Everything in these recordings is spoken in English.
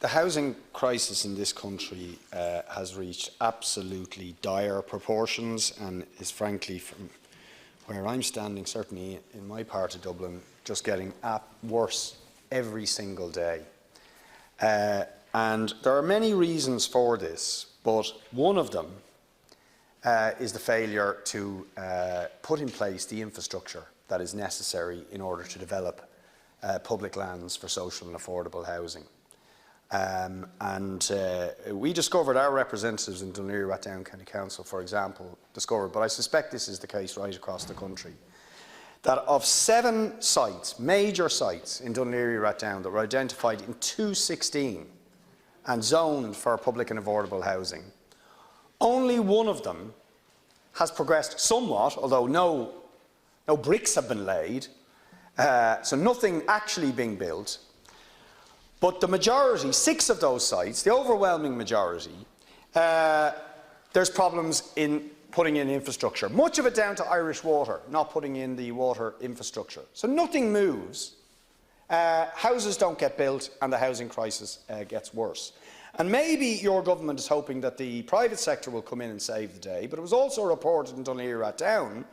The housing crisis in this country has reached absolutely dire proportions and is frankly, from where I'm standing, certainly in my part of Dublin, just getting worse every single day. And there are many reasons for this, but one of them is the failure to put in place the infrastructure that is necessary in order to develop public lands for social and affordable housing. We discovered, our representatives in Dún Laoghaire County Council, for example, discovered, but I suspect this is the case right across the country, that of 7 sites, major sites in Dún Laoghaire that were identified in 2016 and zoned for public and affordable housing, only one of them has progressed somewhat, although no bricks have been laid, so nothing actually being built. But the majority, 6 of those sites, the overwhelming majority, there's problems in putting in infrastructure. Much of it down to Irish Water, not putting in the water infrastructure. So nothing moves. Houses don't get built and the housing crisis gets worse. And maybe your government is hoping that the private sector will come in and save the day, but it was also reported in Dún Laoghaire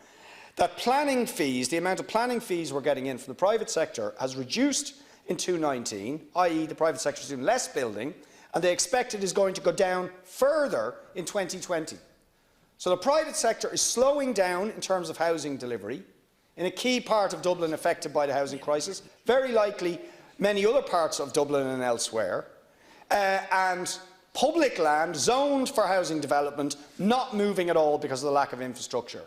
that planning fees, the amount of planning fees we're getting in from the private sector has reduced in 2019, i.e. the private sector is doing less building, and they expect it is going to go down further in 2020. So the private sector is slowing down in terms of housing delivery in a key part of Dublin affected by the housing crisis, very likely many other parts of Dublin and elsewhere, and public land zoned for housing development not moving at all because of the lack of infrastructure.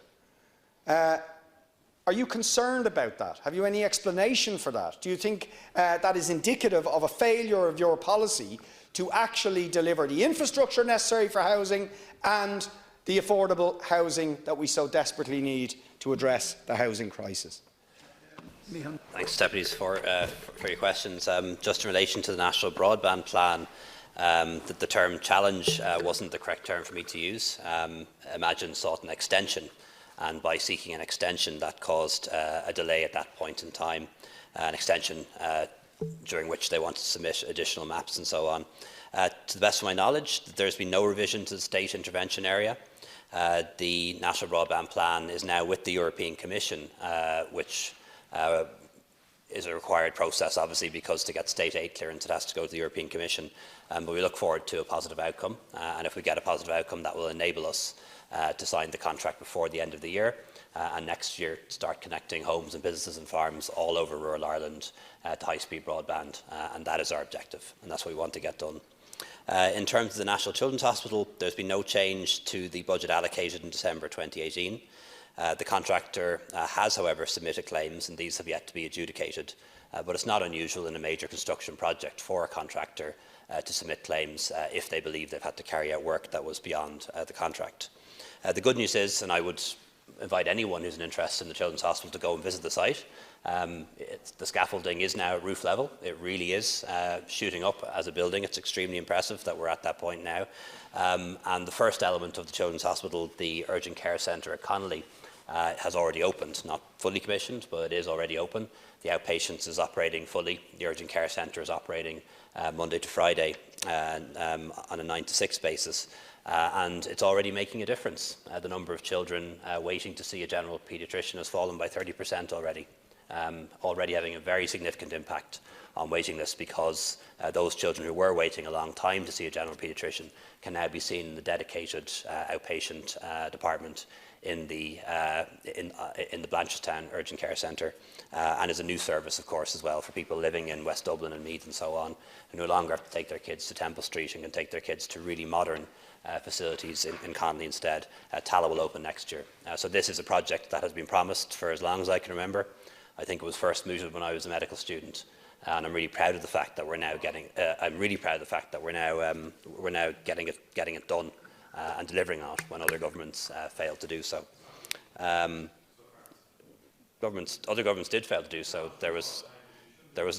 Are you concerned about that? Have you any explanation for that? Do you think that is indicative of a failure of your policy to actually deliver the infrastructure necessary for housing and the affordable housing that we so desperately need to address the housing crisis? Thanks, Deputies, for your questions. Just in relation to the National Broadband Plan, the term challenge wasn't the correct term for me to use. Imagine sought an extension, and by seeking an extension that caused a delay at that point in time, an extension during which they want to submit additional maps and so on. To the best of my knowledge, there has been no revision to the state intervention area. The National Broadband Plan is now with the European Commission, which is a required process, obviously, because to get state aid clearance it has to go to the European Commission. But we look forward to a positive outcome, and if we get a positive outcome, that will enable us to sign the contract before the end of the year, and next year start connecting homes and businesses and farms all over rural Ireland to high-speed broadband, and that is our objective, and that's what we want to get done. In terms of the National Children's Hospital, there's been no change to the budget allocated in December 2018. The contractor has, however, submitted claims, and these have yet to be adjudicated. But it's not unusual in a major construction project for a contractor to submit claims if they believe they've had to carry out work that was beyond the contract. The good news is, and I would invite anyone who's an interest in the Children's Hospital to go and visit the site, the scaffolding is now at roof level. It really is shooting up as a building. It's extremely impressive that we're at that point now. And the first element of the Children's Hospital, the Urgent Care Centre at Connolly, has already opened, not fully commissioned, but it is already open. The outpatients is operating fully. The Urgent Care Centre is operating Monday to Friday on a 9 to 6 basis. And it's already making a difference. The number of children waiting to see a general paediatrician has fallen by 30% already, already having a very significant impact on waiting lists, because those children who were waiting a long time to see a general paediatrician can now be seen in the dedicated outpatient department in the Blanchardstown Urgent Care Centre, and is a new service, of course, as well for people living in West Dublin and Meath and so on, who no longer have to take their kids to Temple Street and can take their kids to really modern facilities in Connolly instead. Tala will open next year. So this is a project that has been promised for as long as I can remember. I think it was first mooted when I was a medical student, and I'm really proud of the fact that we're now getting. I'm really proud of the fact that we're now getting it done and delivering on it when other governments failed to do so. Other governments did fail to do so. There was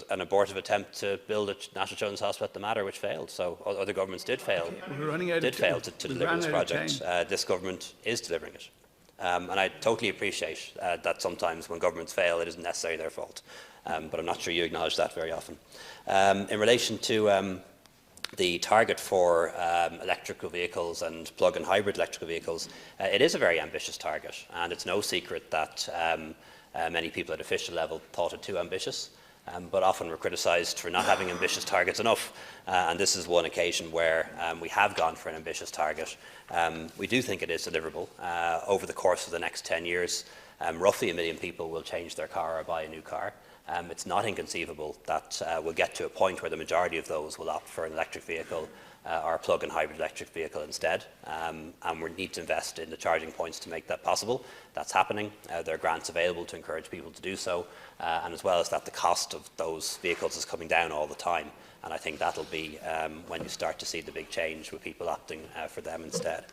an abortive attempt to build a National Children's Hospital at the Mater, which failed. So other governments did fail. To deliver this project. This government is delivering it, and I totally appreciate that sometimes when governments fail, it isn't necessarily their fault. But I'm not sure you acknowledge that very often. In relation to the target for electrical vehicles and plug-in hybrid electrical vehicles, it is a very ambitious target, and it's no secret that many people at official level thought it too ambitious, but often we're criticised for not having ambitious targets enough, and this is one occasion where we have gone for an ambitious target. We do think it is deliverable. Over the course of the next 10 years, roughly 1 million people will change their car or buy a new car. It's not inconceivable that we'll get to a point where the majority of those will opt for an electric vehicle or a plug-in hybrid electric vehicle instead, and we need to invest in the charging points to make that possible. That's happening. There are grants available to encourage people to do so, and as well as that, the cost of those vehicles is coming down all the time, and I think that'll be when you start to see the big change with people opting for them instead.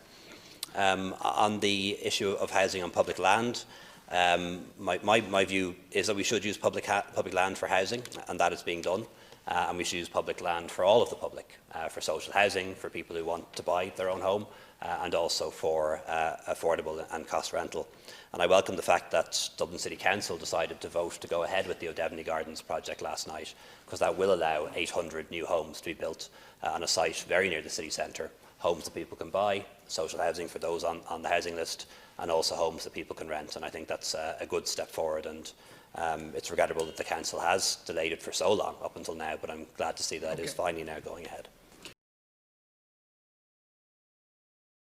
On the issue of housing on public land, my view is that we should use public land for housing, and that is being done. And we should use public land for all of the public, for social housing, for people who want to buy their own home, and also for affordable and cost rental. And I welcome the fact that Dublin City Council decided to vote to go ahead with the O'Devany Gardens project last night, because that will allow 800 new homes to be built on a site very near the city centre, homes that people can buy, social housing for those on the housing list, and also homes that people can rent. And I think that's a good step forward, and it's regrettable that the council has delayed it for so long up until now, but I'm glad to see that it is finally now going ahead.